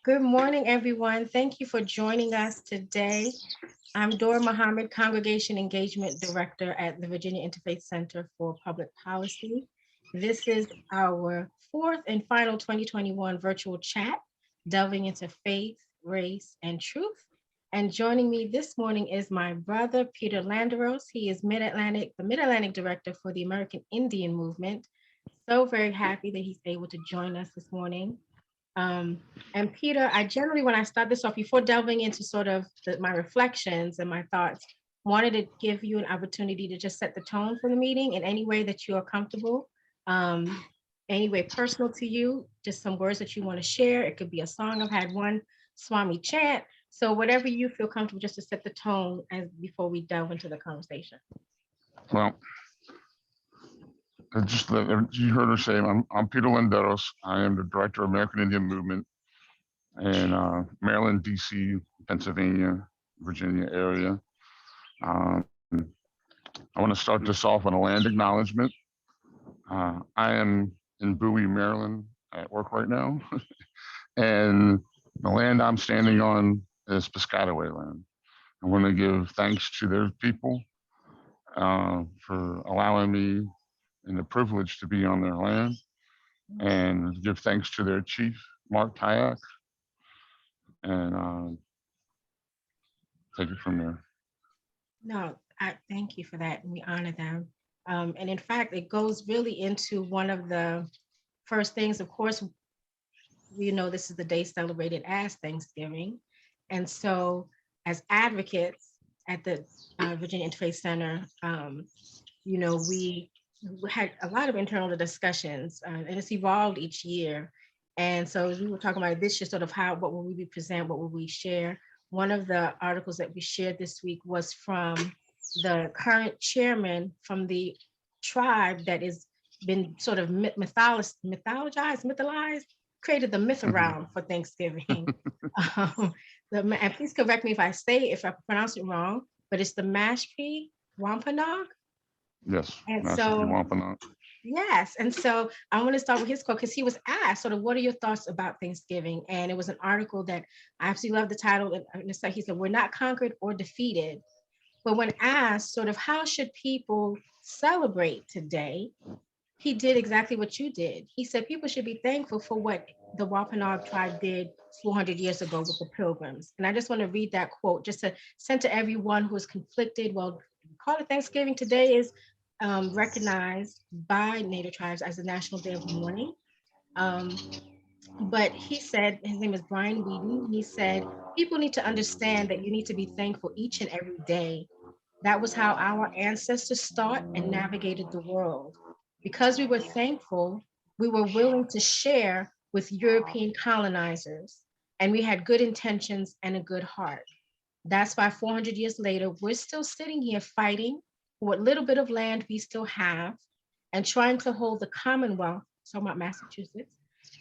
Good morning, everyone. Thank you for joining us today. I'm Dora Muhammad, Congregation Engagement Director at the Virginia Interfaith Center for Public Policy. This is our fourth and final 2021 virtual chat, delving into faith, race, and truth. And joining me this morning is my brother, Peter Landeros. He is the Mid-Atlantic Director for the American Indian Movement. So very happy that he's able to join us this morning. And Peter, I generally, when I start this off, before delving into sort of my reflections and my thoughts, wanted to give you an opportunity to just set the tone for the meeting in any way that you are comfortable, any way personal to you, just some words that you want to share. It could be a song. I've had one Swami chant. So whatever you feel comfortable, just to set the tone as before we delve into the conversation. Well, just you heard her say, I'm Peter Landeros. I am the Director of American Indian Movement in Maryland, DC, Pennsylvania, Virginia area. I want to start this off with a land acknowledgement. I am in Bowie, Maryland at work right now. And the land I'm standing on is Piscataway land. I want to give thanks to their people for allowing me and the privilege to be on their land, and give thanks to their chief, Mark Tyak, and take it from there. No, I thank you for that, and we honor them. And in fact, it goes really into one of the first things. Of course, we know this is the day celebrated as Thanksgiving. And so as advocates at the Virginia Interfaith Center, we had a lot of internal discussions, and it's evolved each year. And so as we were talking about this year, sort of what will we present, what will we share? One of the articles that we shared this week was from the current chairman from the tribe that has been sort of mythologized, created the myth around for Thanksgiving. And please correct me if I pronounce it wrong, but it's the Mashpee Wampanoag. Yes, And Mashpee so, Wampanoag. yes. And so I want to start with his quote because he was asked sort of, what are your thoughts about Thanksgiving? And it was an article that I absolutely love the title. And it's like he said, we're not conquered or defeated. But when asked sort of how should people celebrate today, he did exactly what you did. He said people should be thankful for what the Wampanoag tribe did 400 years ago with the Pilgrims. And I just want to read that quote just to send to everyone who is conflicted. Well, call it Thanksgiving today is recognized by Native tribes as the National Day of Mourning. But he said, his name is Brian Whedon. He said, people need to understand that you need to be thankful each and every day. That was how our ancestors thought and navigated the world. Because we were thankful, we were willing to share with European colonizers, and we had good intentions and a good heart. That's why 400 years later, we're still sitting here fighting for what little bit of land we still have and trying to hold the Commonwealth, so about Massachusetts,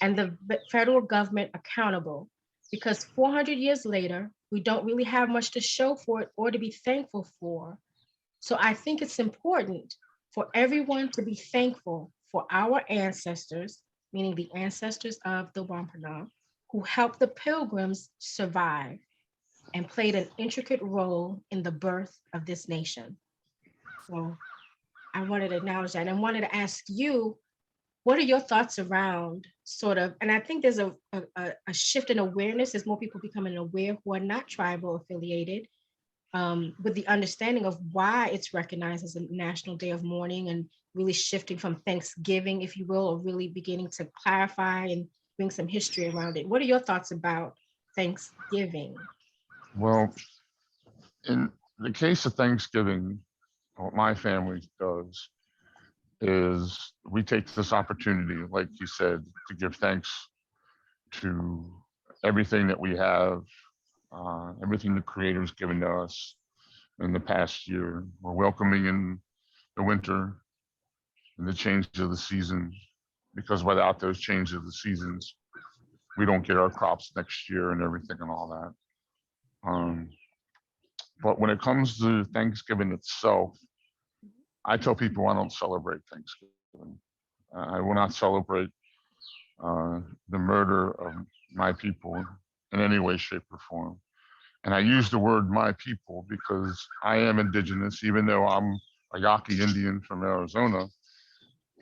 and the federal government accountable. Because 400 years later, we don't really have much to show for it or to be thankful for. So I think it's important for everyone to be thankful for our ancestors, meaning the ancestors of the Wampanoag, who helped the Pilgrims survive and played an intricate role in the birth of this nation. So I wanted to acknowledge that and wanted to ask you, what are your thoughts around sort of, and I think there's a shift in awareness as more people becoming aware who are not tribal affiliated, with the understanding of why it's recognized as a National Day of Mourning and really shifting from Thanksgiving, if you will, or really beginning to clarify and bring some history around it. What are your thoughts about Thanksgiving? Well, in the case of Thanksgiving, what my family does is we take this opportunity, like you said, to give thanks to everything that we have, everything the Creator's given to us in the past year. We're welcoming in the winter and the change of the season, because without those changes of the seasons, we don't get our crops next year and everything and all that. But when it comes to Thanksgiving itself, I tell people I don't celebrate Thanksgiving. I will not celebrate the murder of my people in any way, shape, or form. And I use the word my people because I am indigenous, even though I'm a Yaqui Indian from Arizona.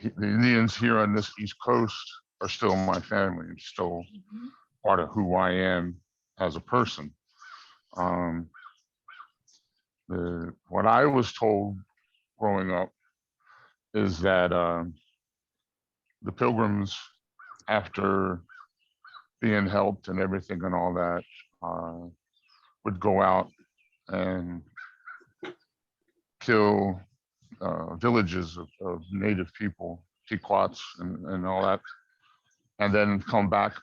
The Indians here on this East Coast are still my family and still Mhm. part of who I am as a person. Um, what I was told growing up is that the pilgrims, after being helped and everything and all that, would go out and kill villages of native people, Pequots and all that, and then come back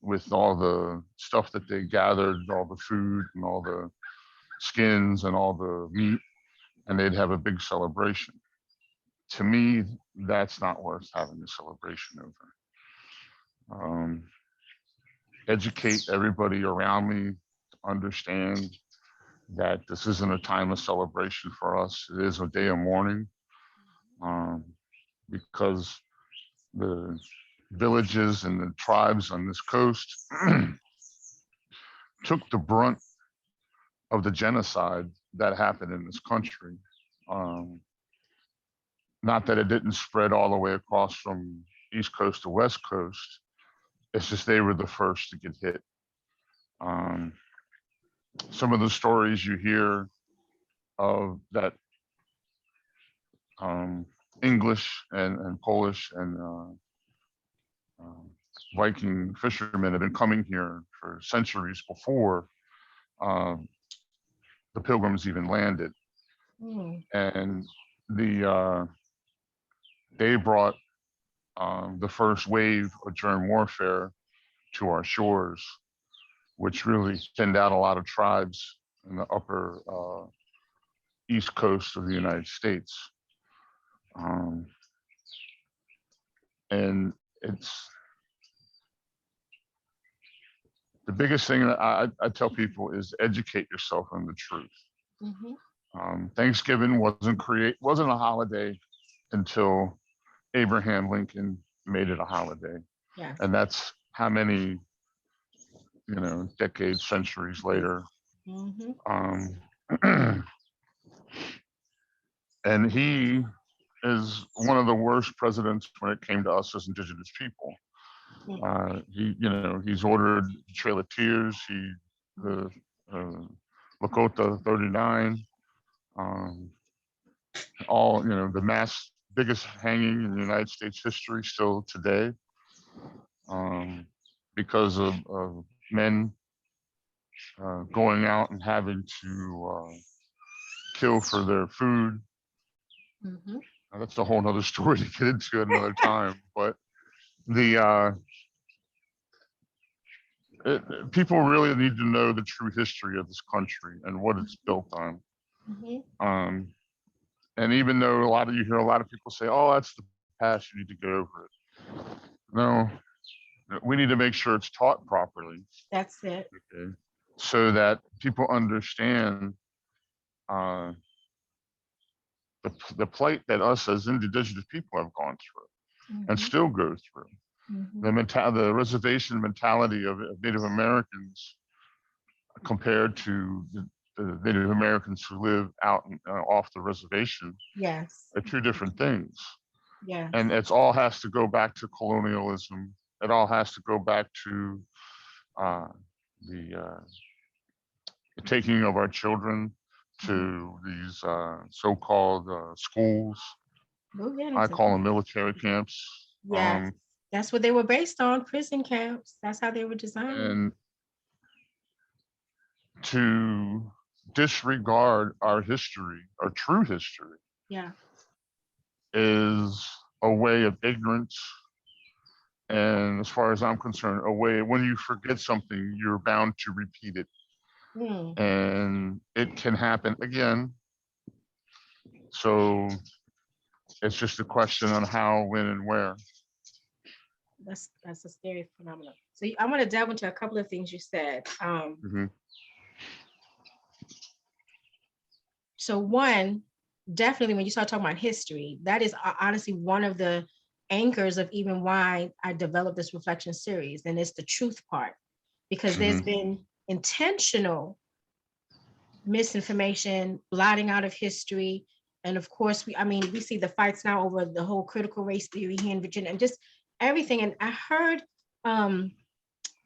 with all the stuff that they gathered, all the food and all the skins and all the meat, and they'd have a big celebration. To me, that's not worth having a celebration over. Educate everybody around me to understand that this isn't a time of celebration for us. It is a day of mourning, um, because the villages and the tribes on this coast took the brunt of the genocide that happened in this country. Um, Not that it didn't spread all the way across from East Coast to West Coast. It's just they were the first to get hit. Um, some of the stories you hear of that, um, English and Polish and um, Viking fishermen have been coming here for centuries before um, the Pilgrims even landed, Mm. and they brought the first wave of germ warfare to our shores, which really thinned out a lot of tribes in the upper east coast of the United States. Um, and it's the biggest thing that I tell people is educate yourself on the truth. Mhm. Thanksgiving wasn't a holiday until Abraham Lincoln made it a holiday, Yes. and that's how many decades, centuries later. Mhm. Um, and he is one of the worst presidents when it came to us as indigenous people. Mm. He's ordered the Trail of Tears. The uh, Lakota 39, um, the biggest hanging in the United States history still today, um, because of men going out and having to kill for their food. Mhm. That's a whole nother story to get into at another time. But the people really need to know the true history of this country and what it's built on. Mhm. Um, and even though you hear a lot of people say, "Oh, that's the past, you need to get over it." No, we need to make sure it's taught properly, That's it. okay, so that people understand uh, the plight that us as indigenous people have gone through and Mhm. still go through. Mhm. The reservation mentality of Native Americans compared to the Native Americans who live out off the reservation Yes. are two different things. Yes. And it's all has to go back to colonialism. It all has to go back to uh, the taking of our children Mhm. to these so-called schools. We'll get I into call that. them military camps. Yes. That's what they were based on, prison camps. That's how they were designed. And to disregard our history, our true history, Yeah. is a way of ignorance. And as far as I'm concerned, a way when you forget something, you're bound to repeat it. Mm. And it can happen again. So it's just a question on how, when, and where. That's a scary phenomenon. So I want to delve into a couple of things you said. Mm-hmm. So one, definitely when you start talking about history, that is honestly one of the anchors of even why I developed this reflection series, and it's the truth part. because there's Hmm. been intentional misinformation, blotting out of history. And of course, we see the fights now over the whole critical race theory here in Virginia and just everything. And I heard, um,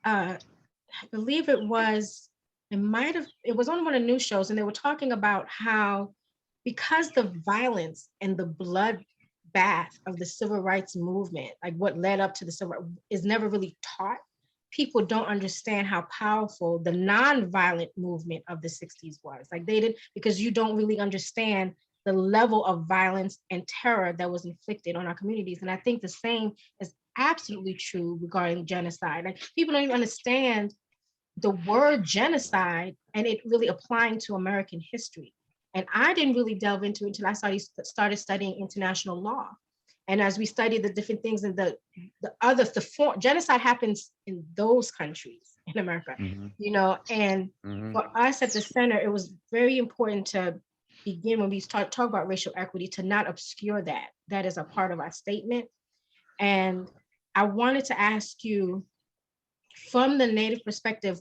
I believe it was on one of the news shows, and they were talking about how because the violence and the blood bath of the civil rights movement, like what led up to the civil is never really taught. People don't understand how powerful the non-violent movement of the 60s was. Like they did, because you don't really understand the level of violence and terror that was inflicted on our communities. And I think the same is absolutely true regarding genocide. Like people don't even understand the word genocide and it really applying to American history. And I didn't really delve into it until I started studying international law. And as we study the different things and the form genocide happens in those countries in America, Hmm. and Hmm. for us at the center, it was very important to begin when we start talk about racial equity to not obscure that. That is a part of our statement. And I wanted to ask you from the Native perspective,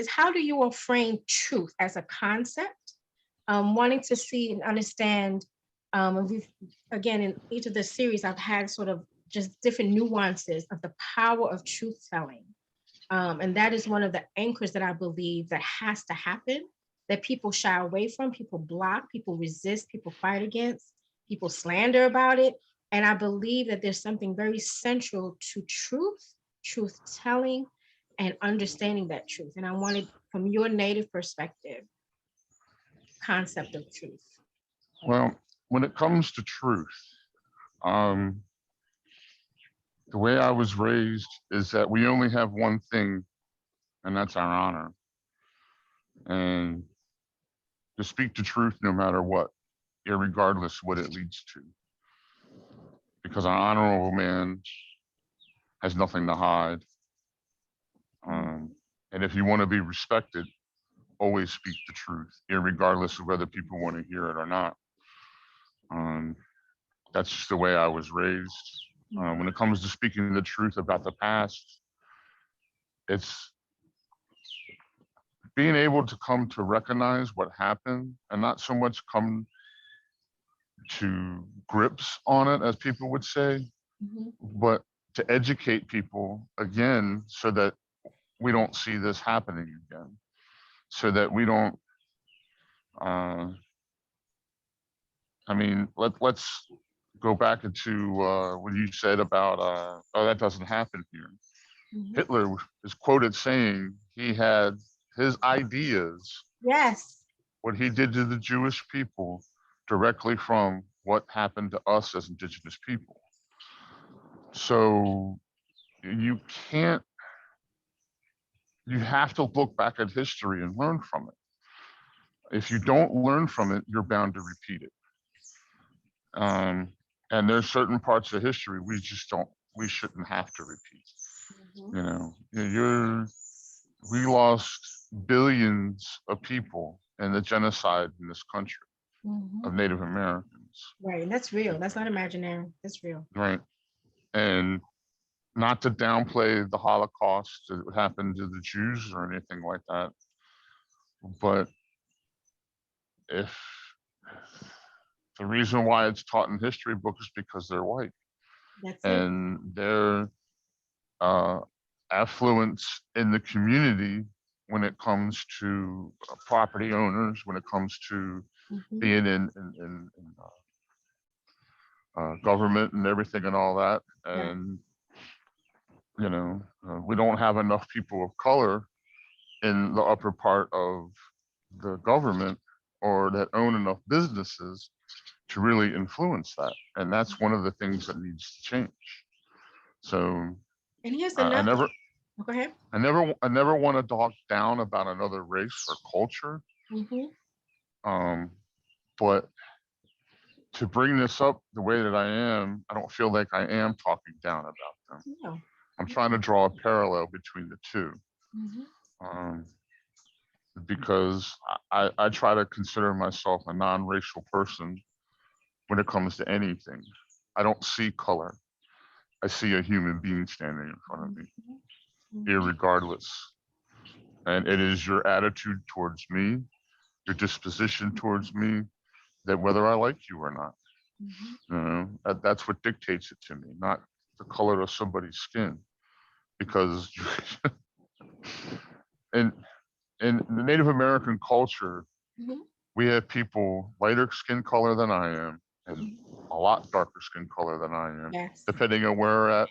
how do you all frame truth as a concept? Wanting to see and understand, and we've again in each of the series, I've had sort of just different nuances of the power of truth telling, and that is one of the anchors that I believe that has to happen. That people shy away from, people block, people resist, people fight against, people slander about it. And I believe that there's something very central to truth telling, and understanding that truth. And I wanted, from your Native perspective, concept of truth. Well, when it comes to truth, um, the way I was raised is that we only have one thing, and that's our honor. And to speak the truth no matter what, irregardless what it leads to. Because an honorable man has nothing to hide. Um, and if you want to be respected, always speak the truth, irregardless of whether people want to hear it or not. Um, that's just the way I was raised. When it comes to speaking the truth about the past, it's being able to come to recognize what happened and not so much come to grips on it, as people would say, Mhm. but to educate people again so that we don't see this happening again, so that we don't. Uh, let's go back into what you said about, oh, that doesn't happen here. Mhm. Hitler is quoted saying he had his ideas, Yes. what he did to the Jewish people, directly from what happened to us as indigenous people. So you can't, you have to look back at history and learn from it. If you don't learn from it, you're bound to repeat it. Um, and there's certain parts of history we shouldn't have to repeat. Mhm. You're we lost billions of people in the genocide in this country Mhm. of Native Americans, Right. And that's real. That's not imaginary. That's real. right? And not to downplay the Holocaust that happened to the Jews or anything like that, but if the reason why it's taught in history books is because they're white That's it. and their uh, affluence in the community when it comes to property owners, when it comes to Mhm. being in government and everything and all that. Right. And, we don't have enough people of color in the upper part of the government or that own enough businesses to really influence that. And that's one of the things that needs to change. So And here's I, I another. never, Go ahead. I never want to talk down about another race or culture. Mhm. Um, but to bring this up the way that I am, I don't feel like I am talking down about them. No. I'm trying to draw a parallel between the two. Mhm. Um, because I try to consider myself a non-racial person when it comes to anything. I don't see color. I see a human being standing in front of me, Mhm. Mhm. irregardless. And it is your attitude towards me, your disposition towards me, that whether I like you or not, Mhm. that's what dictates it to me, not the color of somebody's skin. Because in the Native American culture, Mhm. we have people lighter skin color than I am and Mhm. a lot darker skin color than I am, Yes. depending on where at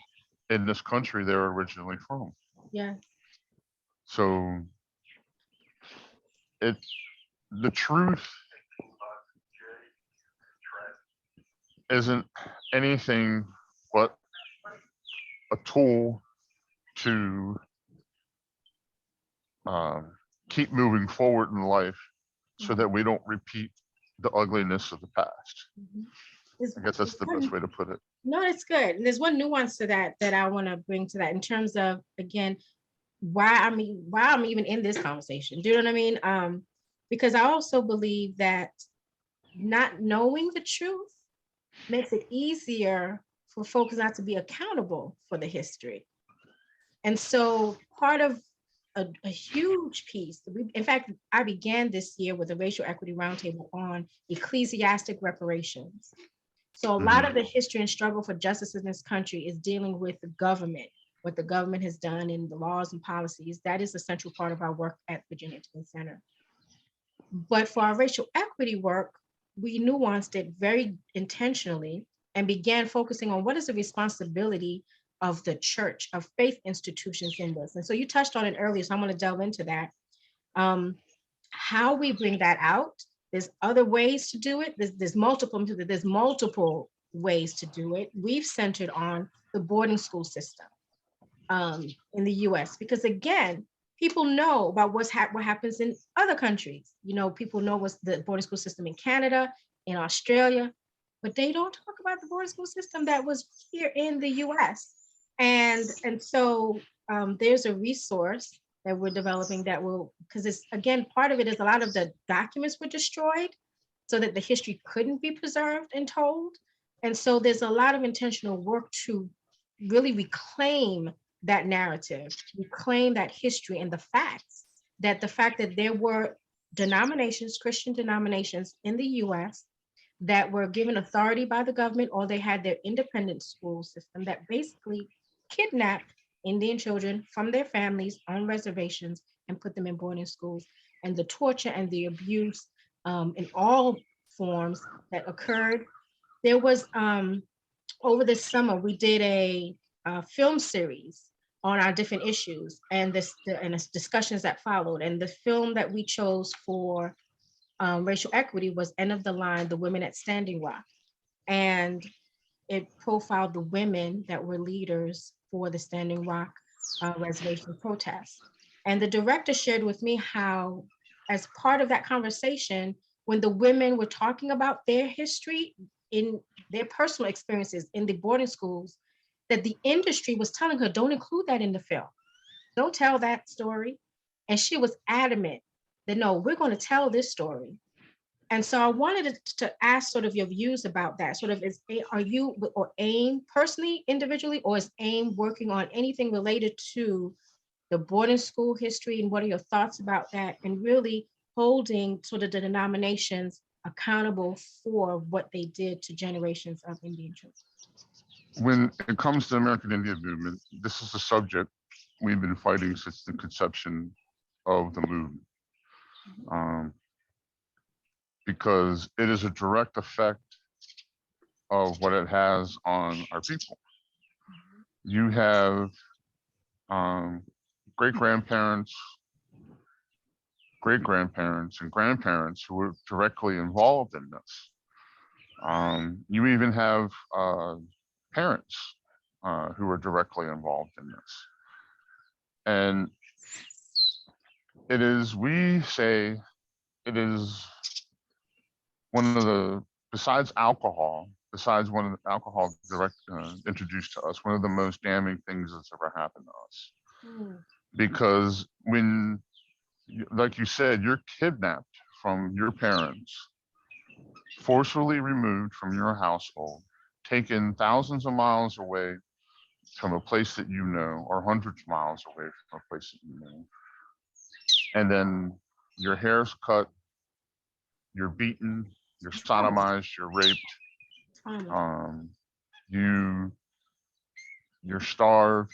in this country they're originally from. Yes. So it the truth isn't anything but a tool to um, keep moving forward in life so Mhm. that we don't repeat the ugliness of the past. Mhm. There's, I guess that's there's the best one, way to put it. no, it's good. And there's one nuance to that that I want to bring to that in terms of, again, why I'm even in this conversation. Do you know what I mean? Because I also believe that not knowing the truth makes it easier for folks not to be accountable for the history. And so part of a huge piece, in fact, I began this year with a racial equity roundtable on ecclesiastic reparations. So a lot Hmm. of the history and struggle for justice in this country is dealing with the government, what the government has done and the laws and policies. That is a central part of our work at Virginia Intimate Center. But for our racial equity work, we nuanced it very intentionally and began focusing on what is the responsibility of the church, of faith institutions in this. And so you touched on it earlier, so I'm going to delve into that. Um, how we bring that out. There's other ways to do it. There's multiple ways to do it. We've centered on the boarding school system in the U.S. because again, people know about what happens in other countries. You know, people know what's the boarding school system in Canada, in Australia, but they don't talk about the boarding school system that was here in the U.S. And so there's a resource that we're developing that will, because it's again, part of it is a lot of the documents were destroyed so that the history couldn't be preserved and told. And so there's a lot of intentional work to really reclaim that narrative, reclaim that history and the facts, that the fact that there were denominations, Christian denominations in the US that were given authority by the government or they had their independent school system that basically kidnapped Indian children from their families on reservations and put them in boarding schools. And the torture and the abuse in all forms that occurred. There was over this summer we did a film series on our different issues and the discussions that followed. And the film that we chose for racial equity was End of the Line: The Women at Standing Rock, and it profiled the women that were leaders for the Standing Rock reservation protests. And the director shared with me how, as part of that conversation, when the women were talking about their history in their personal experiences in the boarding schools, that the industry was telling her, don't include that in the film. Don't tell that story. And she was adamant that no, we're going to tell this story. And so I wanted to ask sort of your views about that. Sort of are you or AIM personally, individually, or is AIM working on anything related to the boarding school history? And what are your thoughts about that? And really holding sort of the denominations accountable for what they did to generations of Indian children. When it comes to the American Indian movement, this is a subject we've been fighting since the conception of the movement, um, because it is a direct effect of what it has on our people. You have um, great grandparents, great grandparents, and grandparents who were directly involved in this. You even have parents who are directly involved in this. And we say it is one of the, besides alcohol, besides one of the alcohol direct introduced to us, one of the most damning things that's ever happened to us. Mm. Because when, like you said, you're kidnapped from your parents, forcefully removed from your household, taken thousands of miles away from a place that you know, or hundreds of miles away from a place that you know, and then your hair's cut, you're beaten, you're Trauma. sodomized, you're raped, Trauma. um, you you're starved.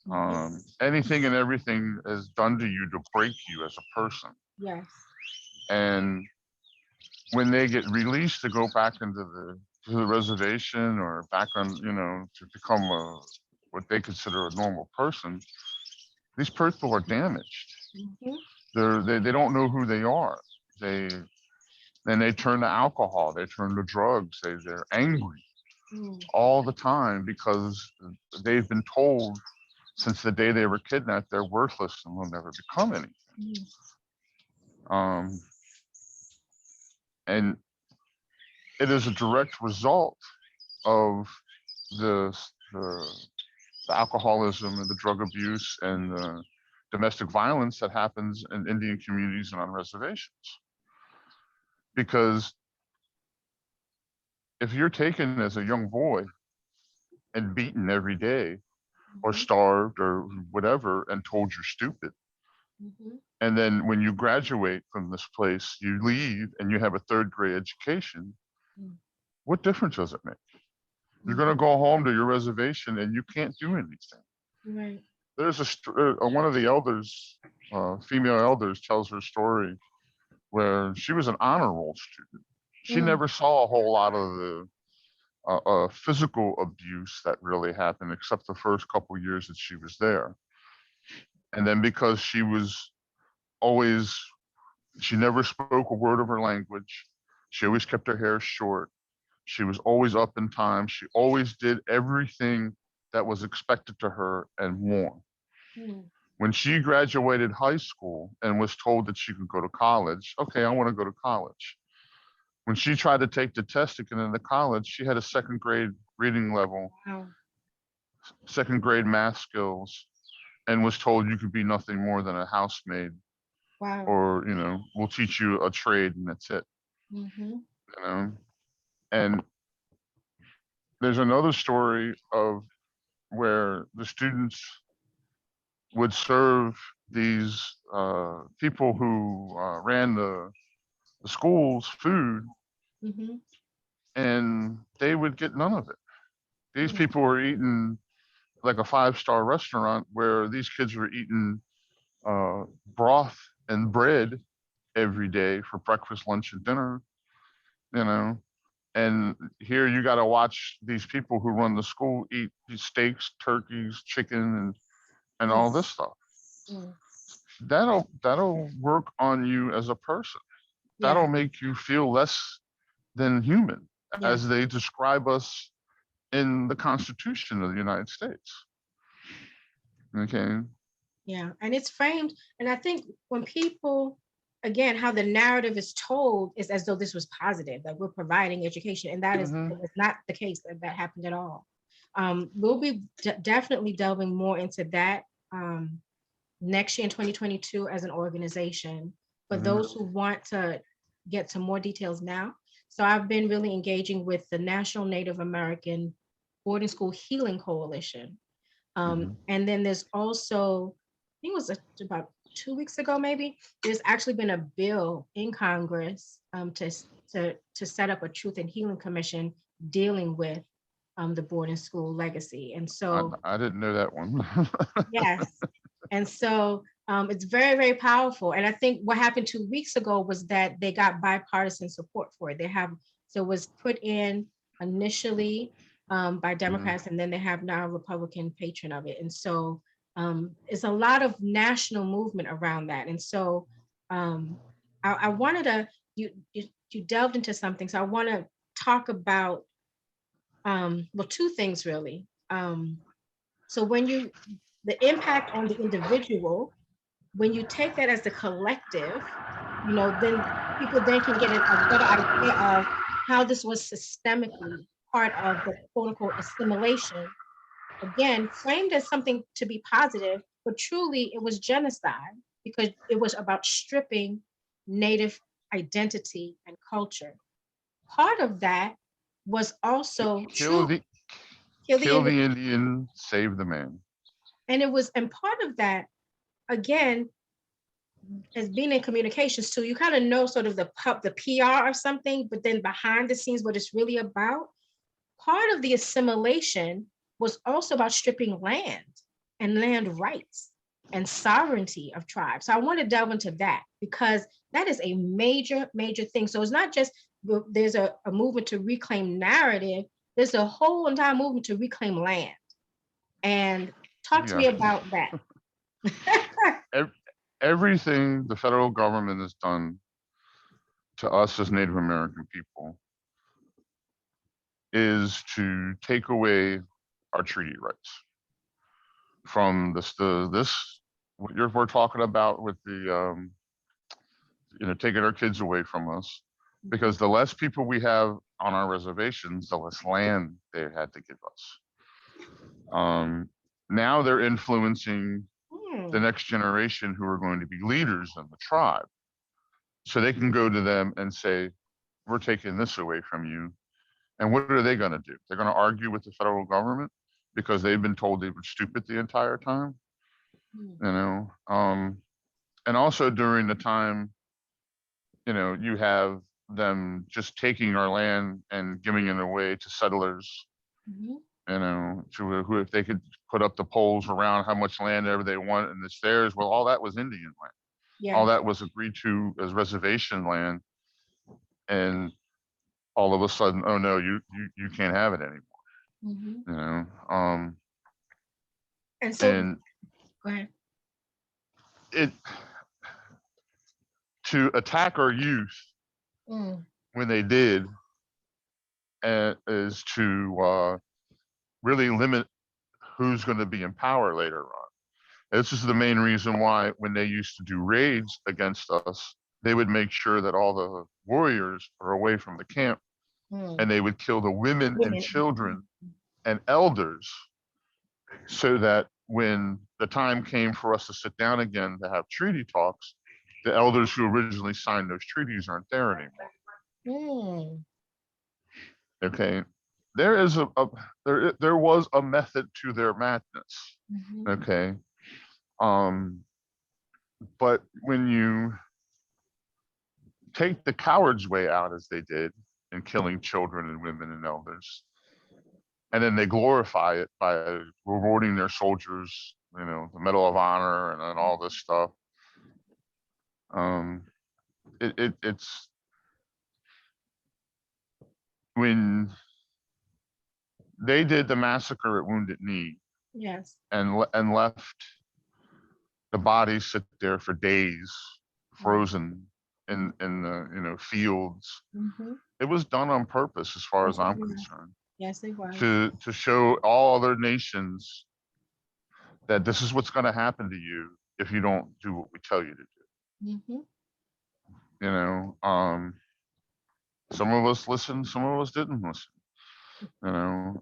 Mhm. Anything and everything is done to you to break you as a person. Yes. And when they get released to go back into the reservation or back on, to become what they consider a normal person, these people are damaged. Mhm. They don't know who they are. They Then they turn to alcohol, they turn to drugs, they're angry Mm. all the time because they've been told since the day they were kidnapped they're worthless and will never become anything. Mm. Um, and it is a direct result of the, the the alcoholism and the drug abuse and the domestic violence that happens in Indian communities and on reservations. Because if you're taken as a young boy and beaten every day or Mhm. starved or whatever and told you're stupid, Mhm. and then when you graduate from this place, you leave and you have a third grade education, Mm. what difference does it make? You're going to Mhm. go home to your reservation and you can't do anything. Right. There's one of the elders, female elders, tells her story where she was an honor roll student. She Mm. never saw a whole lot of the physical abuse that really happened, except the first couple years that she was there. And then because always, she never spoke a word of her language. She always kept her hair short. She was always up in time. She always did everything that was expected to her and more. Mm. When she graduated high school and was told that she could go to college, okay, I want to go to college. When she tried to take the test to get into college, she had a second grade reading level, Wow. second grade math skills, and was told you could be nothing more than a housemaid Wow. or, we'll teach you a trade and that's it, Mhm. you know? And there's another story of where the students would serve these people who ran the school's food, Mhm. and they would get none of it. These Mm. people were eating like a five-star restaurant where these kids were eating broth and bread every day for breakfast, lunch, and dinner, you know. And here you got to watch these people who run the school eat these steaks, turkeys, chicken, and Mm. all this stuff. Mm. That'll work on you as a person. Yeah. That'll make you feel less than human, Yeah. as they describe us in the Constitution of the United States. Okay. Yeah. And it's framed, and I think when people, again, how the narrative is told is as though this was positive, that we're providing education, and that is Mm-hmm. it was not the case. That happened at all. We'll be definitely delving more into that next year in 2022 as an organization for Mm-hmm. those who want to get some more details now. So I've been really engaging with the National Native American Boarding School Healing Coalition. Mm-hmm. And then there's also, I think it was about 2 weeks ago, maybe, there's actually been a bill in Congress to set up a Truth and Healing Commission dealing with the boarding school legacy. And so I didn't know that one. yes. And so it's very, very powerful. And I think what happened 2 weeks ago was that they got bipartisan support for it. So it was put in initially by Mm-hmm. Democrats, and then they have now a Republican patron of it. And so it's a lot of national movement around that. And so um, I wanted to, you delved into something. So I want to talk about, well, two things really. So the impact on the individual, when you take that as the collective, then people then can get a better idea of how this was systemically part of the quote unquote assimilation. Again, framed as something to be positive, but truly it was genocide because it was about stripping Native identity and culture. Part of that was also kill true, the kill the kill individual. the Indian, save the man. And part of that, again, as being in communications too, you kind of know sort of the PR of something, but then behind the scenes, what it's really about. Part of the assimilation was also about stripping land and land rights and sovereignty of tribes. So I want to delve into that because that is a major, major thing. So it's not just there's a movement to reclaim narrative, there's a whole entire movement to reclaim land. And talk to Yeah. me about that. Everything the federal government has done to us as Native American people is to take away our treaty rights from this what we're talking about with the taking our kids away from us, because the less people we have on our reservations, the less land they had to give us. Now they're influencing the Hmm. next generation who are going to be leaders in the tribe, so they can go to them and say, we're taking this away from you. And what are they going to do? They're going to argue with the federal government because they've been told they were stupid the entire time, Hmm. you know. And also during the time, you have them just taking our land and giving it away to settlers, Mhm. to who, if they could put up the poles around how much land ever they want and it's theirs. Well, all that was Indian land. All Yes. that was agreed to as reservation land, and all of a sudden, oh no, you can't have it anymore. Mhm. You know, um, And so, and go ahead. it to attack our youth Mm. when they did, is to really limit who's going to be in power later on. This is the main reason why when they used to do raids against us, they would make sure that all the warriors are away from the camp, Mm. and they would kill the women and Women. children and elders, so that when the time came for us to sit down again to have treaty talks, the elders who originally signed those treaties aren't there anymore. Mm. Okay, there is there was a method to their madness. Mhm. Okay, um, but when you take the coward's way out, as they did in killing children and women and elders, and then they glorify it by rewarding their soldiers, the Medal of Honor and all this stuff. Um, it's when they did the massacre at Wounded Knee Yes. and left the bodies sit there for days, Mm. frozen in the fields. Mhm. It was done on purpose, as far Yes, as it I'm was. concerned, Yes, it was. to show all other nations that this is what's going to happen to you if you don't do what we tell you to do. Mhm. Some of us listened, some of us didn't listen.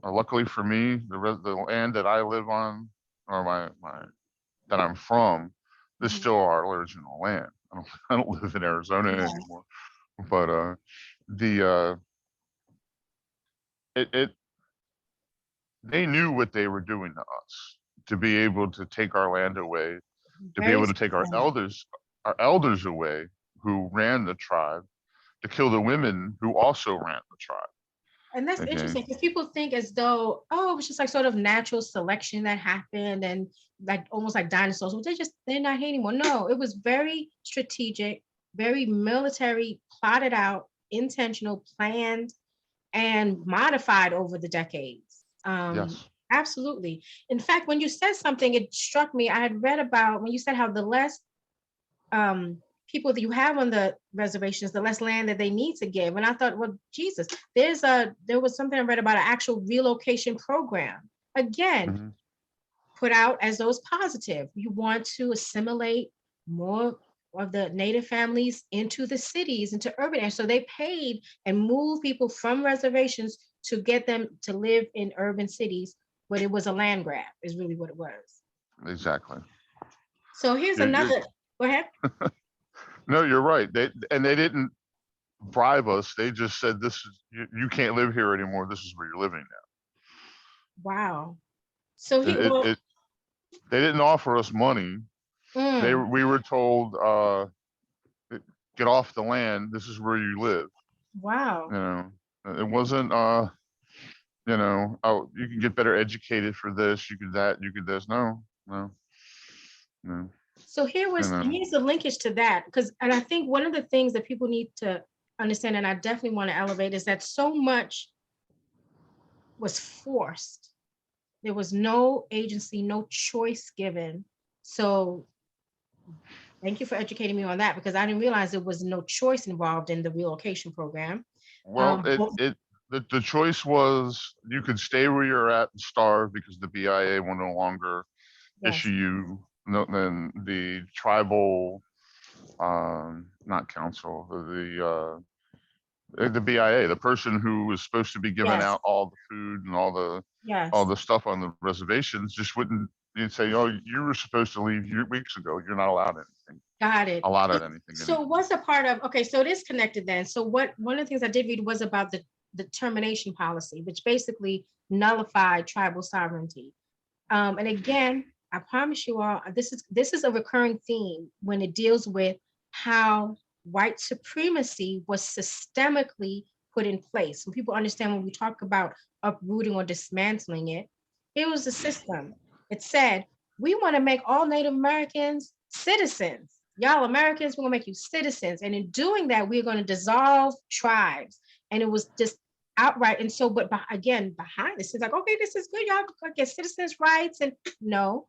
Luckily for me, the land that I live on, or my that I'm from, is Mhm. still our original land. I don't live in Arizona Yes. anymore, but the it they knew what they were doing to us, to be able to take our land away, to be Very able to take systematic. our elders away who ran the tribe, to kill the women who also ran the tribe. And that's Okay. interesting because people think as though, oh, it was just like sort of natural selection that happened and like almost like dinosaurs. Well, they're not here anymore. No, it was very strategic, very military, plotted out, intentional, planned, and modified over the decades. Yes. Absolutely. In fact, when you said something, it struck me. I had read about when you said how the less um, people that you have on the reservations, the less land that they need to give. And I thought, well, Jesus, there was something I read about an actual relocation program. Again, Hmm. put out as those positive. You want to assimilate more of the native families into the cities, into urban areas. So they paid and moved people from reservations to get them to live in urban cities, but it was a land grab, is really what it was. Exactly. So here's You're another. Go ahead. no, you're right. They didn't bribe us. They just said, this is you can't live here anymore. This is where you're living Wow. So now. he well, They didn't offer us money. Mm, We were told, get off the land. This is where you live. wow. You know, it wasn't, oh, you can get better educated for this. You could that. You could this. No, no, no. So You know, here's the linkage to that, because and I think one of the things that people need to understand, and I definitely want to elevate, is that so much was forced. There was no agency, no choice given. So thank you for educating me on that, because I didn't realize there was no choice involved in the relocation program. well, But the choice was you could stay where you're at and starve because the BIA will no longer issue yes, you. No, then the tribal, not council, the BIA, the person who was supposed to be giving yes, out all the food and all yes, the stuff on the reservations just wouldn't. You'd say, "Oh, you were supposed to leave weeks ago. You're not got it. allowed So, anything so anymore." what's a part of, okay, so it is connected then. So what one of the things I did read was about the termination policy, which basically nullified tribal sovereignty. And again, I promise you all, this is a recurring theme when it deals with how white supremacy was systemically put in place. When people understand when we talk about uprooting or dismantling it, it was a system. It said, we want to make all Native Americans citizens. Y'all Americans, we're gonna make you citizens. And in doing that, we're going to dissolve tribes. And it was just outright. And so, but again, behind this, it's like, okay, this is good. Y'all get citizens' rights. And no,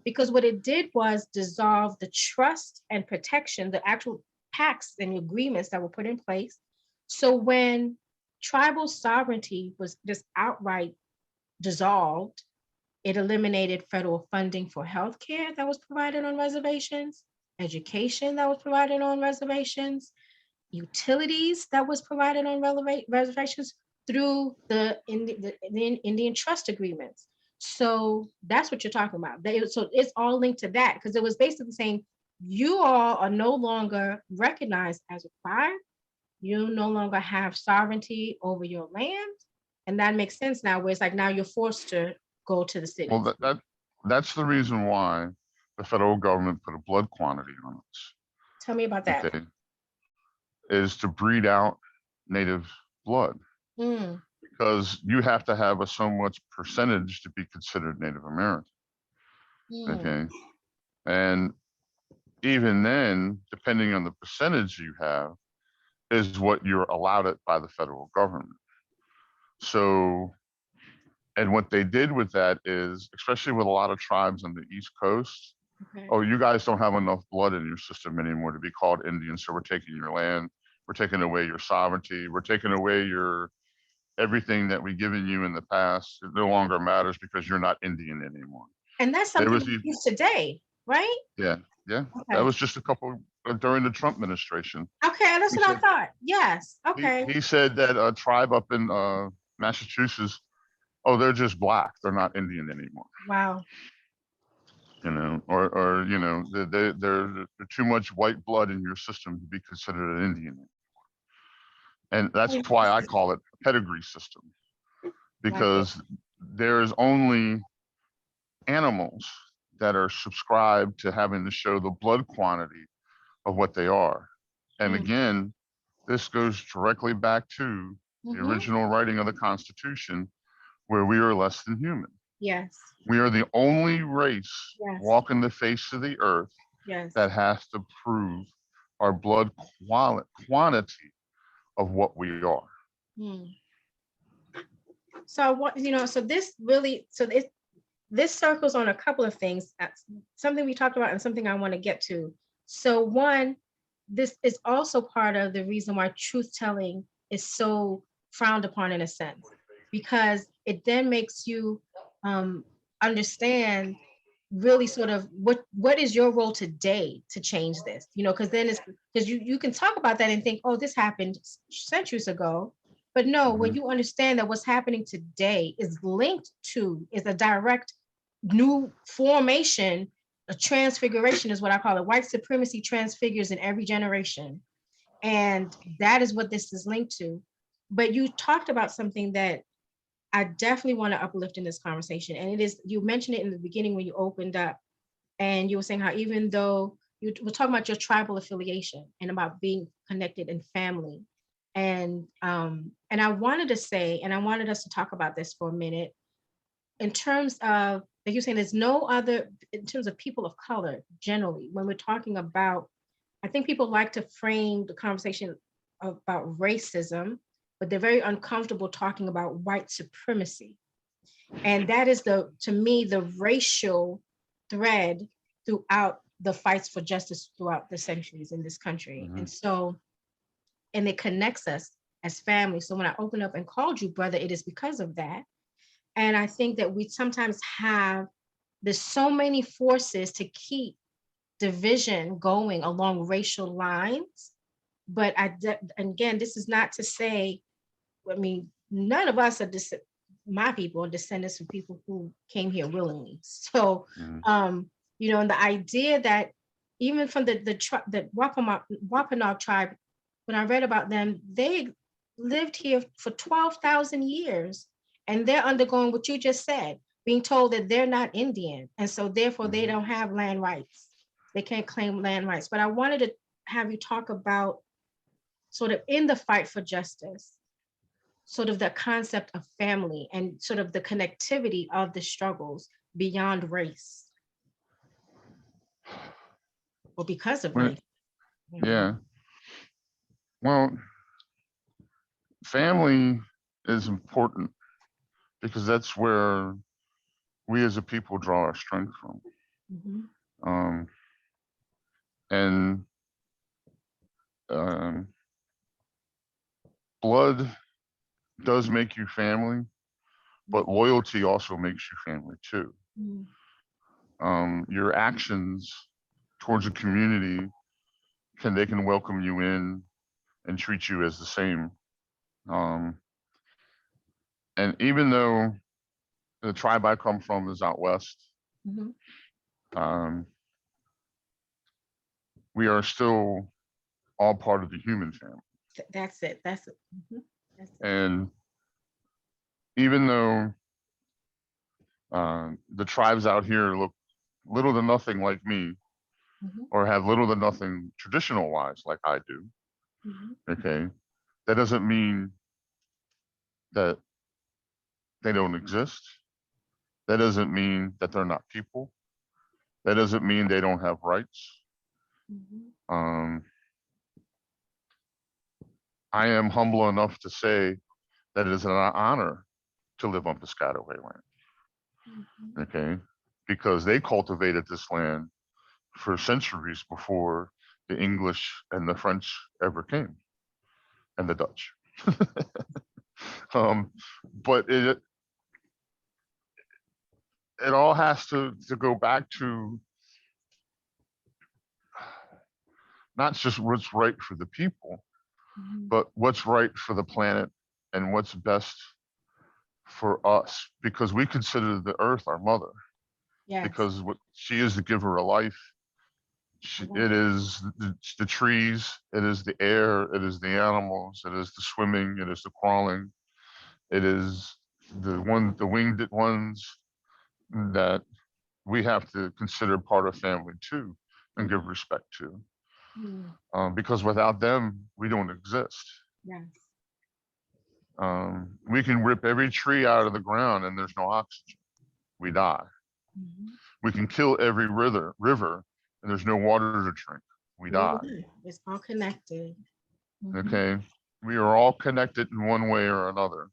because what it did was dissolve the trust and protection, the actual pacts and agreements that were put in place. So when tribal sovereignty was just outright dissolved, it eliminated federal funding for healthcare that was provided on reservations, education that was provided on reservations, utilities that was provided on reservations through the Indian trust agreements. So that's what you're talking about. So it's all linked to that, because it was basically saying you all are no longer recognized as a tribe. You no longer have sovereignty over your land. And that makes sense now, where it's like now you're forced to go to the Well, cities. that's the reason why the federal government put a blood quantity on us. Tell me about that. Okay, is to breed out native blood Mm, because you have to have a so much percentage to be considered Native American. mm, Okay, and even then, depending on the percentage you have, is what you're allowed it by the federal government. So, and what they did with that is, especially with a lot of tribes on the East Coast, okay. oh, you guys don't have enough blood in your system anymore to be called Indian, so we're taking your land, we're taking away your sovereignty, we're taking away your everything that we've given you in the past. It no longer matters because you're not Indian anymore. And that's There something was we the use today, right? yeah, yeah. That Okay. was just a couple during the Trump administration. Okay, that's He what I said thought. Yes. Okay. he said that a tribe up in Massachusetts, oh, they're just black. They're not Indian anymore. Wow. Or they're too much white blood in your system to be considered an Indian. And that's why I call it a pedigree system, Like it. because there's only animals that are subscribed to having to show the blood quantity of what they are. And Mm, again, this goes directly back to the mm-hmm. original writing of the Constitution, where we are less than human. Yes. We are the only race Yes. walking the face of the earth Yes. that has to prove our blood quantity of what we are. Mm. So what so this really this circles on a couple of things. That's something we talked about and something I want to get to. So one, this is also part of the reason why truth telling is so frowned upon in a sense, because it then makes you um, understand really sort of what is your role today to change this, because then it's because you can talk about that and think, oh, this happened centuries ago. But no, when Mhm. you understand that what's happening today is linked to, is a direct new formation, a transfiguration is what I call it. White supremacy transfigures in every generation. And that is what this is linked to. But you talked about something that I definitely want to uplift in this conversation. And it is, you mentioned it in the beginning when you opened up. And you were saying how even though you were talking about your tribal affiliation and about being connected in family, and I wanted to say, and I wanted us to talk about this for a minute in terms of, like you're saying, there's no other, in terms of people of color generally, when we're talking about, I think people like to frame the conversation about racism, but they're very uncomfortable talking about white supremacy. And that is the, to me, the racial thread throughout the fights for justice throughout the centuries in this country. Mhm. And so, and it connects us as family. So when I opened up and called you brother, it is because of that. And I think that we sometimes have, there's so many forces to keep division going along racial lines. But again, this is not to say, I mean, none of us are my people are descendants of people who came here willingly. So, Mhm. and the idea that even from the Wampanoag tribe, when I read about them, they lived here for 12,000 years, and they're undergoing what you just said, being told that they're not Indian, and so therefore they Mhm. don't have land rights. They can't claim land rights. But I wanted to have you talk about sort of in the fight for justice, sort of the concept of family and sort of the connectivity of the struggles beyond race or because of When, race. Mhm. yeah. Well, family is important because that's where we as a people draw our strength from. Mhm. Um, and um, blood does make you family, but loyalty also makes you family too. Mhm. Your actions towards a community they can welcome you in and treat you as the same. Um, and even though the tribe I come from is out west, Mhm. um, we are still all part of the human family. That's it. That's it. Mhm. That's it. And even though the tribes out here look little to nothing like me, Mhm. or have little to nothing traditional wise like I do, Mhm. okay, that doesn't mean that they don't exist. That doesn't mean that they're not people. That doesn't mean they don't have rights. Mhm. Um, I am humble enough to say that it is an honor to live on Piscataway land, Mhm. okay, because they cultivated this land for centuries before the English and the French ever came, and the Dutch. um, but it all has to go back to not just what's right for the people, Mhm. but what's right for the planet and what's best for us, because we consider the earth our mother, Yes. because she is the giver of life. Mhm. It is the trees, it is the air, it is the animals, it is the swimming, it is the crawling, it is the winged ones that we have to consider part of family too and give respect to. Mhm. Because without them, we don't exist. Yes. We can rip every tree out of the ground and there's no oxygen. We die. Mhm. We can kill every river and there's no water to drink. We die. It's all connected. Mhm. Okay. We are all connected in one way or another,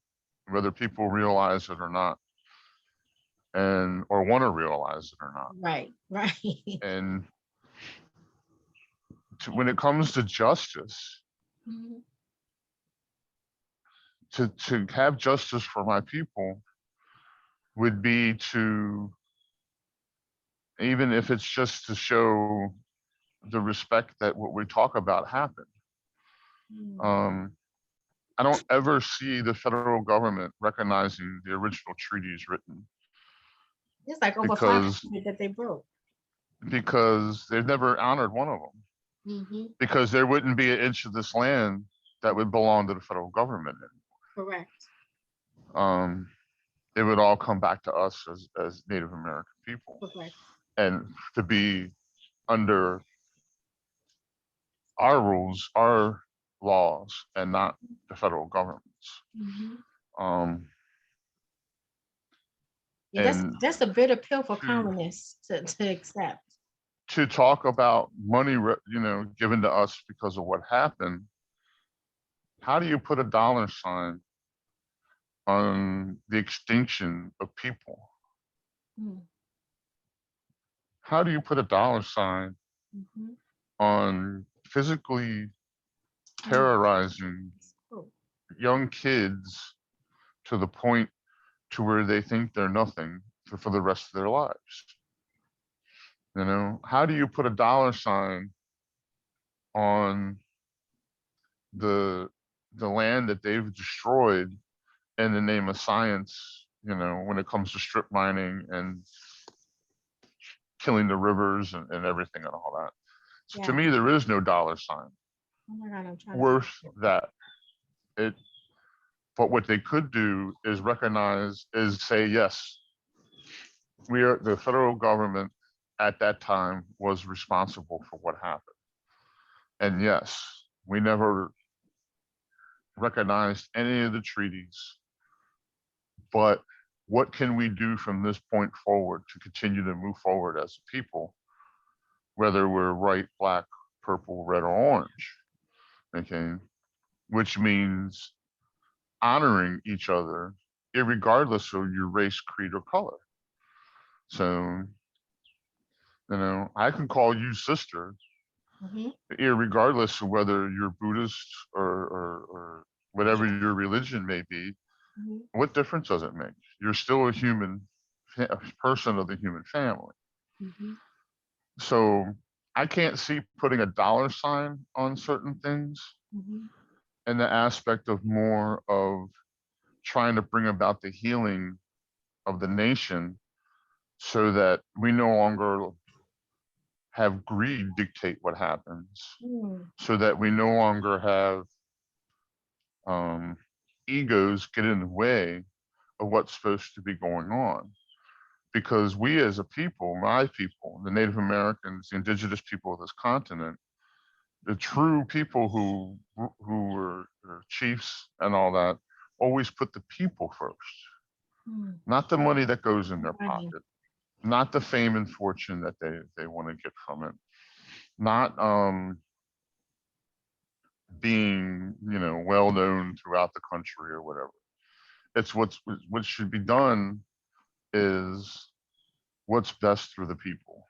whether people realize it or not, and or want to realize it or not. Right. Right. And when it comes to justice, Mhm. to have justice for my people would be to, even if it's just to show the respect that what we talk about happened. Mhm. Um, I don't ever see the federal government recognizing the original treaties written It's like over because 500 that they broke. they've never honored one of them. Mhm. Because there wouldn't be an inch of this land that would belong to the federal government. Correct. Um, it would all come back to us as Native American people. Correct. and to be under our rules, our laws, and not the federal government's. Mhm. Um, Yeah, and that's a bitter pill for to colonists to accept. talk about money, given to us because of what happened, how do you put a dollar sign on the extinction of people? Mm. How do you put a dollar sign Mhm. on physically Oh, terrorizing oh, young kids to the point to where they think they're nothing for the rest of their lives? How do you put a dollar sign on the land that they've destroyed in the name of science, when it comes to strip mining and killing the rivers and everything and all that? So to yeah. me, there is no dollar sign Oh my God, I'm trying to find worth it. that. It, but what they could do is say, yes, the federal government at that time was responsible for what happened. And yes, we never recognized any of the treaties, but what can we do from this point forward to continue to move forward as a people, whether we're white, black, purple, red, or orange? Okay. Which means honoring each other, regardless of your race, creed, or color. So, I can call you sister, Mhm. regardless of whether you're Buddhist or whatever Yeah. your religion may be. Mhm. What difference does it make? You're still a human, a person of the human family. Mhm. So I can't see putting a dollar sign on certain things Mhm. in the aspect of more of trying to bring about the healing of the nation so that we no longer have greed dictate what happens, Mm. so that we no longer have um, egos get in the way of what's supposed to be going on. Because we as a people, my people, the Native Americans, the indigenous people of this continent, the true people who were chiefs and all that, always put the people first, Mm. not the money that goes in their Money. pocket, not the fame and fortune that they want to get from it, not being well known throughout the country or whatever. It's what should be done is what's best for the people,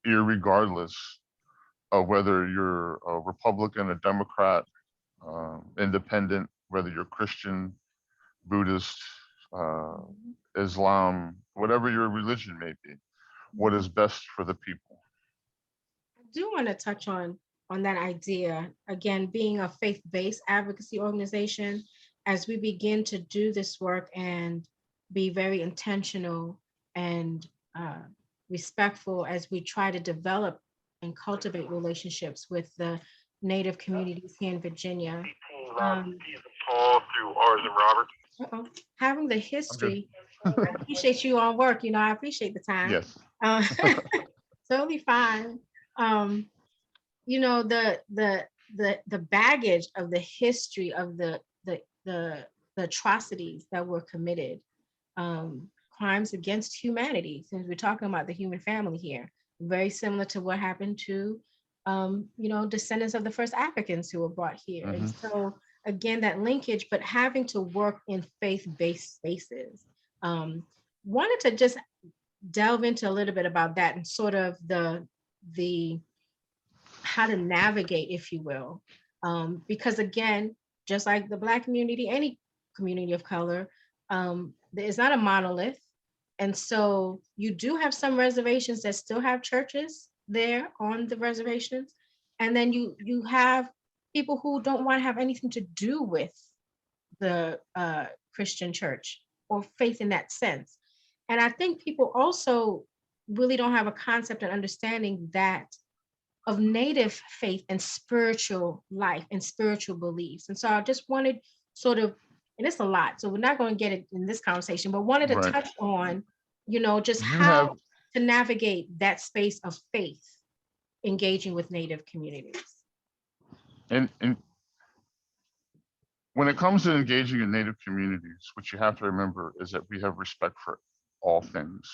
irregardless of whether you're a Republican, a Democrat, independent, whether you're Christian, Buddhist, uh, Mhm. Islam, whatever your religion may be, what Mhm. is best for the people. I do want to touch on that idea again, being a faith-based advocacy organization, as we begin to do this work and be very intentional and uh, respectful as we try to develop and cultivate relationships with the Native communities here in Virginia. Um, Paul through R's and Robert. uh-oh, having the I'm good. history, I appreciate you on work. I appreciate the time. Yes. Uh, totally fine. Um, the baggage of the history of the atrocities that were committed, crimes against humanity, since we're talking about the human family here, very similar to what happened to descendants of the first Africans who were brought here. And Hmm. so again, that linkage, but having to work in faith-based spaces. um, Wanted to just delve into a little bit about that and sort of the how to navigate, if you will. Because again, just like the Black community, any community of color, it's not a monolith. And so you do have some reservations that still have churches there on the reservations. And then you have people who don't want to have anything to do with the Christian church or faith in that sense. And I think people also really don't have a concept and understanding that of Native faith and spiritual life and spiritual beliefs. And so I just wanted sort of, and it's a lot, so we're not going to get it in this conversation, but wanted to Right. touch on, just You have how. to navigate that space of faith, engaging with Native communities? And when it comes to engaging in Native communities, what you have to remember is that we have respect for all things.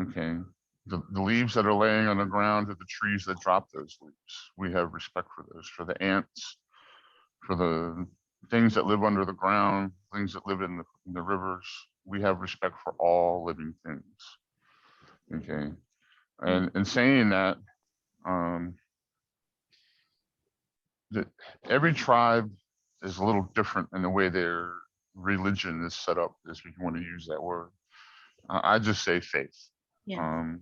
Okay. The leaves that are laying on the ground are the trees that drop those leaves. We have respect for those, for the ants, for the things that live under the ground, things that live in the rivers. We have respect for all living things. Okay. And in saying that, that every tribe is a little different in the way their religion is set up, if you want to use that word. I just say faith. Yeah.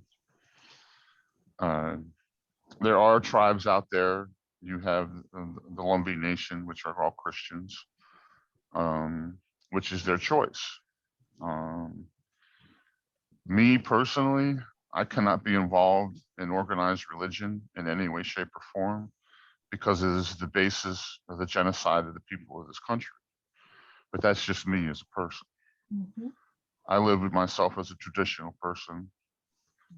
There are tribes out there. You have the Lumbee Nation, which are all Christians, which is their choice. Me personally, I cannot be involved in organized religion in any way, shape, or form because it is the basis of the genocide of the people of this country. But that's just me as a person. I live with myself as a traditional person.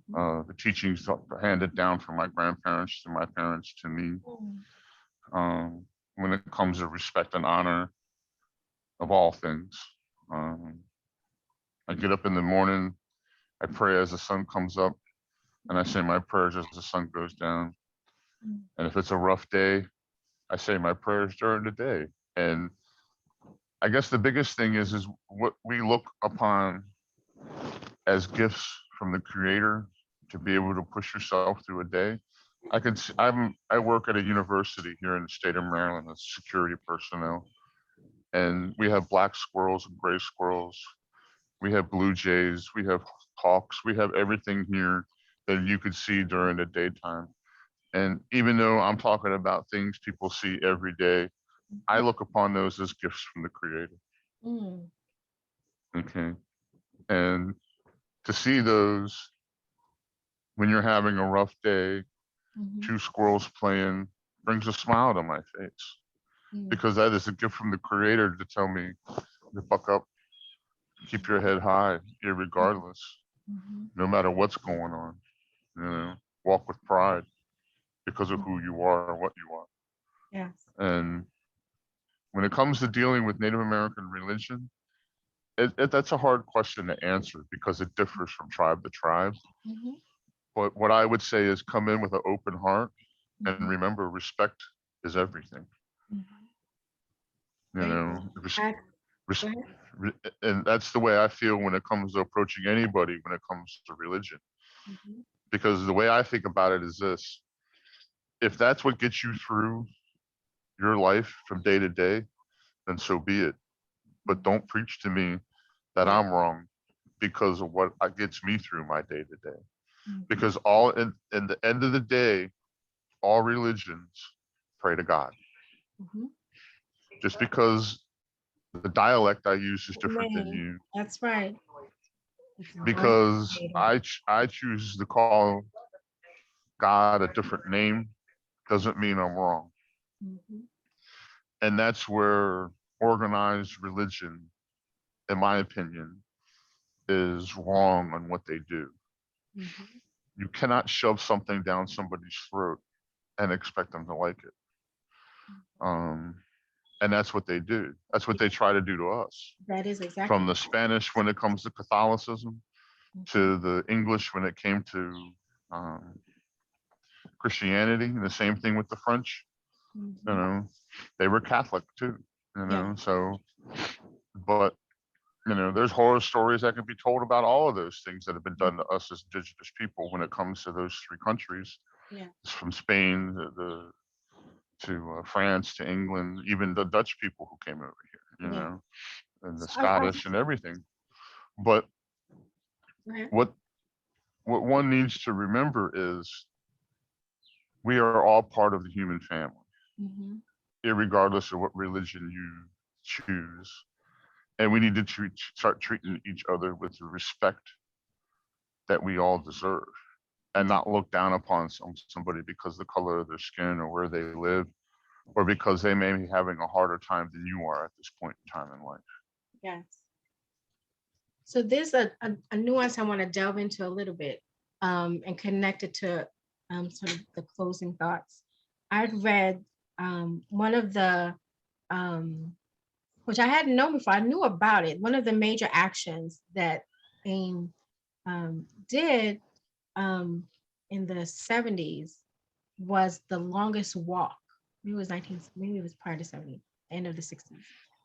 The teachings are handed down from my grandparents to my parents to me. When it comes to respect and honor of all things. I get up in the morning, I pray as the sun comes up, and I say my prayers as the sun goes down. And if it's a rough day, I say my prayers during the day. And I guess the biggest thing is what we look upon as gifts from the Creator to be able to push yourself through a day. I work at a university here in the state of Maryland as security personnel, and we have black squirrels and gray squirrels. We have blue jays. We have hawks. We have everything here that you could see during the daytime. And even though I'm talking about things people see every day, I look upon those as gifts from the Creator. Okay. And to see those when you're having a rough day, two squirrels playing brings a smile to my face because that is a gift from the Creator to tell me to buck up, keep your head high, irregardless, no matter what's going on. Walk with pride because of who you are and what you are. Yes. And when it comes to dealing with Native American religion, that's a hard question to answer because it differs from tribe to tribe. But what I would say is come in with an open heart and remember respect is everything. And that's the way I feel when it comes to approaching anybody when it comes to religion. Because the way I think about it is this: if that's what gets you through your life from day to day, then so be it. But don't preach to me that I'm wrong because of what gets me through my day to day. Because all in the end of the day, all religions pray to God. Just because the dialect I use is different than you. That's right. Because I choose to call God a different name doesn't mean I'm wrong. And that's where organized religion, in my opinion, is wrong on what they do. You cannot shove something down somebody's throat and expect them to like it. And that's what they do. That's what they try to do to us. That is exactly. From the Spanish when it comes to Catholicism to the English when it came to Christianity, and the same thing with the French. They were Catholic too. So, but there's horror stories that can be told about all of those things that have been done to us as indigenous people when it comes to those three countries. From Spain to France to England, even the Dutch people who came over here, and the Scottish and everything. But what one needs to remember is we are all part of the human family, irregardless of what religion you choose. And we need to start treating each other with the respect that we all deserve and not look down upon somebody because of the color of their skin or where they live, or because they may be having a harder time than you are at this point in time in life. Yes. So there's a nuance I want to delve into a little bit, and connect it to sort of the closing thoughts. I'd read one of the, um, which I hadn't known before. I knew about it. One of the major actions that AIM did in the 70s was the longest walk. Maybe it was 19, maybe it was prior to 70, end of the 60s.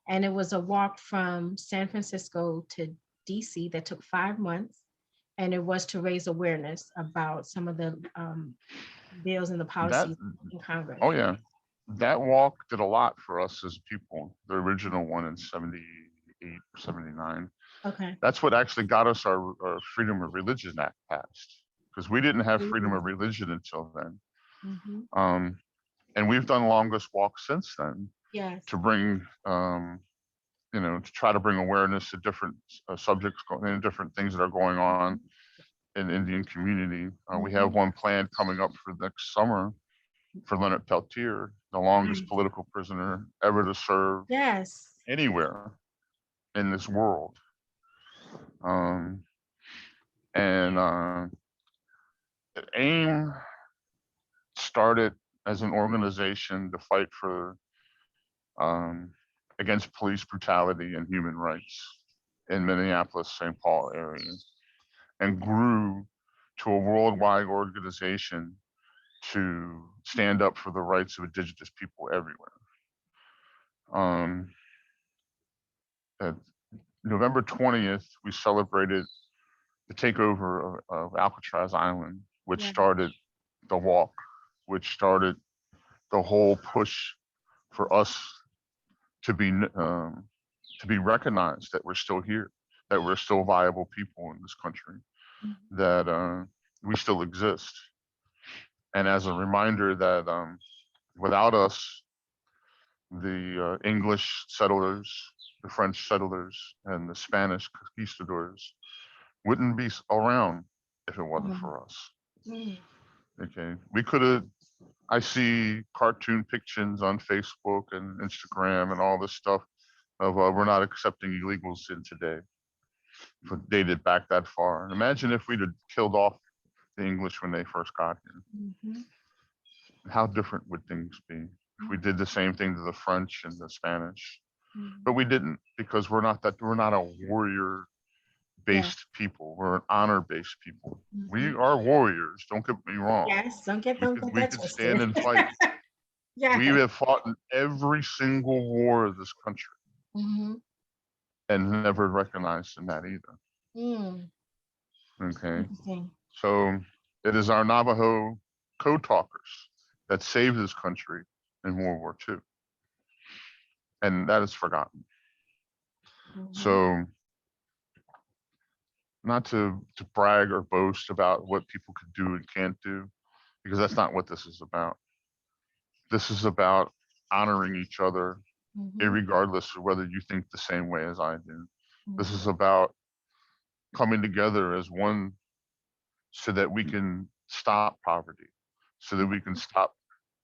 And it was a walk from San Francisco to DC that took 5 months. And it was to raise awareness about some of the bills and the That, policies in Congress. oh yeah, that walk did a lot for us as people. The original one in 78, 79. Okay. That's what actually got us our Freedom of Religion Act passed, because we didn't have freedom of Mhm. religion until then. Mhm. And we've done longest walks since then Yes. to bring, to try to bring awareness to different subjects and different things that are going on in the Indian community. We have Mhm. one planned coming up for next summer for Leonard Peltier, the longest Nice. political prisoner ever to serve Yes. anywhere in this world. Um, and AIM started as an organization to fight for um, against police brutality and human rights in Minneapolis, St. Paul area, and grew to a worldwide organization to stand up for the rights of indigenous people everywhere. Um, uh, November 20th, we celebrated the takeover of Alcatraz Island, which Yeah. started the walk, which started the whole push for us to be recognized that we're still here, that we're still viable people in this country, Mhm. that we still exist, and as a reminder that without us, the English settlers, the French settlers, and the Spanish conquistadors wouldn't be around if it wasn't Mhm. for us. Mhm. Okay, we could have. I see cartoon pictures on Facebook and Instagram and all this stuff of we're not accepting illegals in today, dated back that far. Imagine if we'd have killed off the English when they first got here. Mhm. How different would things be if we Mhm. did the same thing to the French and the Spanish? But Mhm. we didn't, because we're not a warrior Yes. based people. We're an honor based people. We Mhm. are warriors. Don't get me wrong. Yes. Don't get We that could stand twisted. and fight. We Yes. have fought in every single war of this country Mhm. and never recognized in that either. Mm. Okay. Interesting. So it is our Navajo code talkers that saved this country in World War II. And that is forgotten. Mhm. So not to brag or boast about what people could do and can't do, because that's not what this is about. This is about honoring each other, Mhm. regardless of whether you think the same way as I do. This Mhm. is about coming together as one so that we can stop poverty, so that we can stop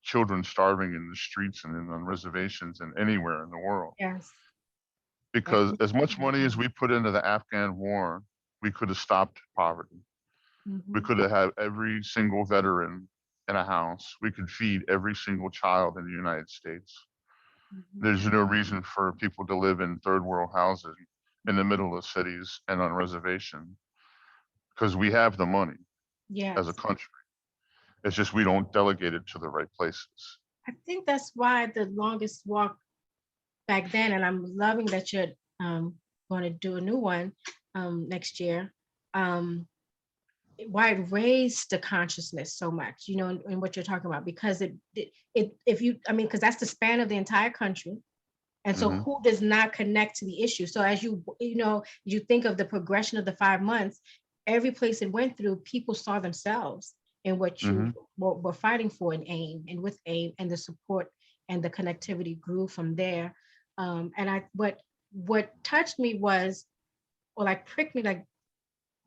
children starving in the streets and on reservations and anywhere in the world. Yes. Because as much money as we put into the Afghan war, we could have stopped poverty. We Mhm. could have had every single veteran in a house. We could feed every single child in the United States. Mhm. There's no reason for people to live in third world housing in the middle of cities and on reservation, because we have the money as a Yes. country. It's just we don't delegate it to the right places. I think that's why the longest walk back then, and I'm loving that you're going to do a new one next year. Um, why it raised the consciousness so much, in what you're talking about, because if you, I mean, because that's the span of the entire country. And so Hmm. who does not connect to the issue? So as you think of the progression of the 5 months, every place it went through, people saw themselves in what you Hmm. were fighting for in AIM, and with AIM, and the support and the connectivity grew from there. And what touched me was, or like pricked me, like,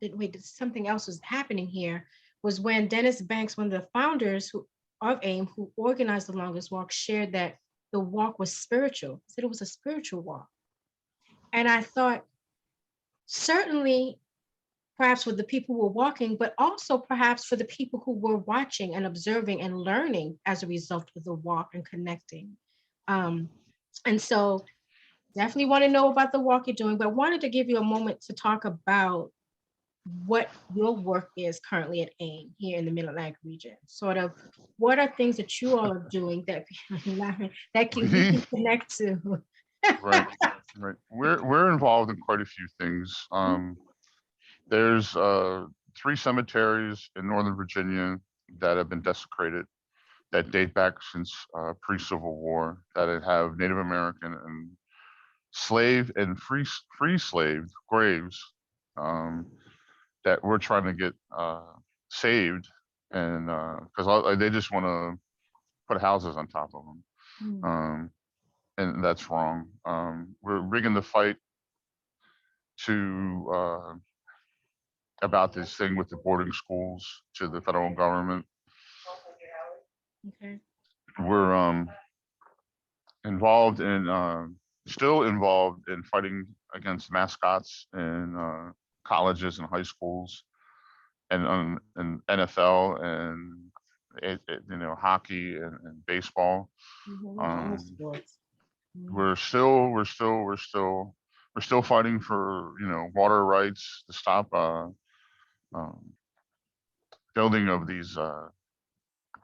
wait, something else was happening here, was when Dennis Banks, one of the founders of AIM, who organized the longest walk, shared that the walk was spiritual. He said it was a spiritual walk. And I thought, certainly perhaps for the people who were walking, but also perhaps for the people who were watching and observing and learning as a result of the walk and connecting. Um, and so definitely want to know about the walk you're doing, but wanted to give you a moment to talk about what your work is currently at AIM here in the Mid-Atlantic region. Sort of what are things that you all are doing that we We can connect to. right, right. We're involved in quite a few things. There's 3 cemeteries in Northern Virginia that have been desecrated that date back since pre-Civil War that have Native American and slave and free slave graves um, that we're trying to get saved, and because they just want to put houses on top of them, Mm, and that's wrong. We're bringing the fight to about this thing with the boarding schools to the federal government. okay. We're involved in still involved in fighting against mascots in colleges and high schools and NFL and hockey and baseball. All Um, sports. Mm, we're still fighting for water rights to stop um, building of these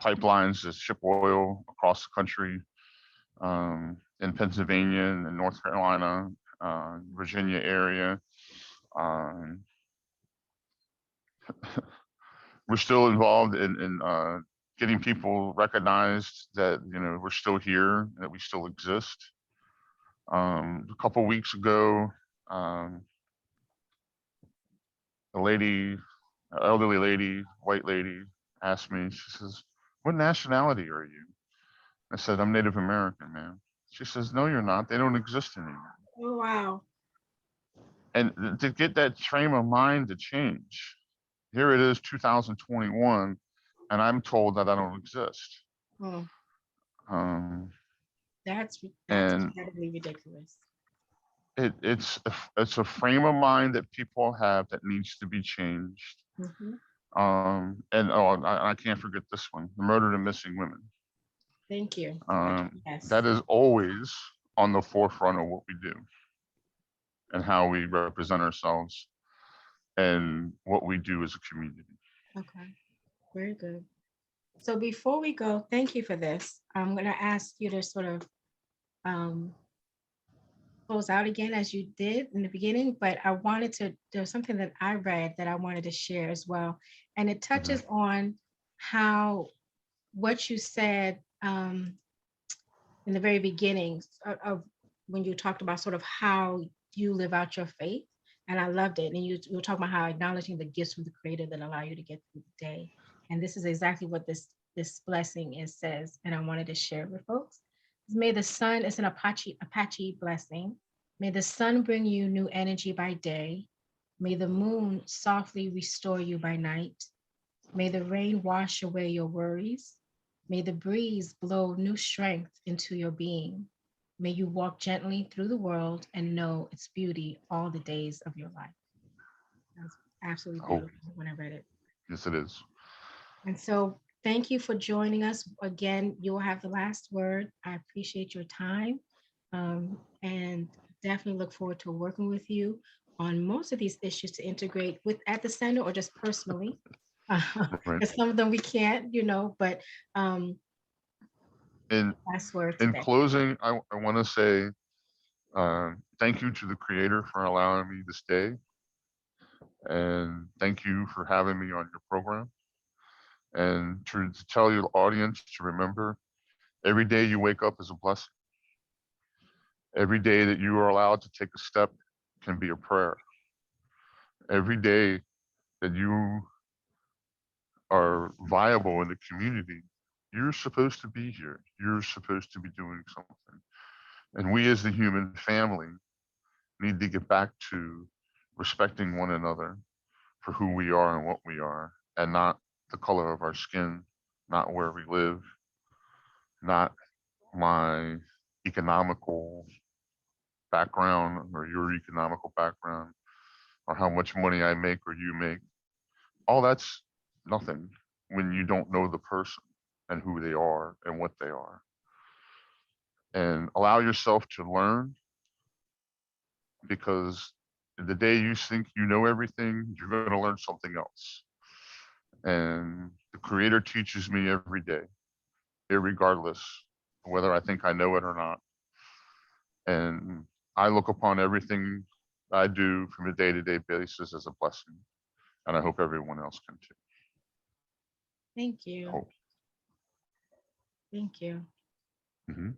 pipelines that ship oil across the country in Pennsylvania and North Carolina, Virginia area. Um, we're still involved in getting people recognized that we're still here, that we still exist. A couple weeks ago, um, a lady, an elderly lady, white lady, asked me. She says, "What nationality are you?" I said, "I'm Native American, man." She says, "No, you're not. They don't exist anymore." oh, wow. And to get that frame of mind to change, here it is, 2021, and I'm told that I don't exist. Mm, Um, that's and incredibly ridiculous. it's a frame of mind that people have that needs to be changed. Mhm. And oh, I can't forget this one: the murdered and missing women. Thank you. Yes. That is always on the forefront of what we do and how we represent ourselves and what we do as a community. Okay. Very good. So before we go, thank you for this. I'm going to ask you to sort of um, close out again as you did in the beginning, but I wanted to, there's something that I read that I wanted to share as well. And it Mhm. touches on how what you said in the very beginning of when you talked about sort of how you live out your faith. And I loved it. And you were talking about how acknowledging the gifts from the creator that allow you to get through the day. And this is exactly what this blessing is says. And I wanted to share it with folks. May the sun is an Apache blessing. May the sun bring you new energy by day. May the moon softly restore you by night. May the rain wash away your worries. May the breeze blow new strength into your being. May you walk gently through the world and know its beauty all the days of your life. That was absolutely Oh, beautiful when I read it. yes, it is. And so thank you for joining us. Again, you'll have the last word. I appreciate your time and definitely look forward to working with you on most of these issues to integrate with at the center or just personally. Right. Because some of them we can't, but um, In last word in today. closing, I want to say thank you to the creator for allowing me this day, and thank you for having me on your program. And to tell your audience to remember, every day you wake up is a blessing. Every day that you are allowed to take a step can be a prayer. Every day that you are viable in the community, you're supposed to be here. You're supposed to be doing something. And we as the human family need to get back to respecting one another for who we are and what we are, and not the color of our skin, not where we live, not my economical background or your economical background. or how much money I make or you make. All that's nothing when you don't know the person and who they are and what they are. And allow yourself to learn, because the day you think you know everything, you're going to learn something else. And the Creator teaches me every day, irregardless of whether I think I know it or not. And I look upon everything I do from a day-to-day basis as a blessing. And I hope everyone else can too. Thank you. Hope. Thank you. Mhm.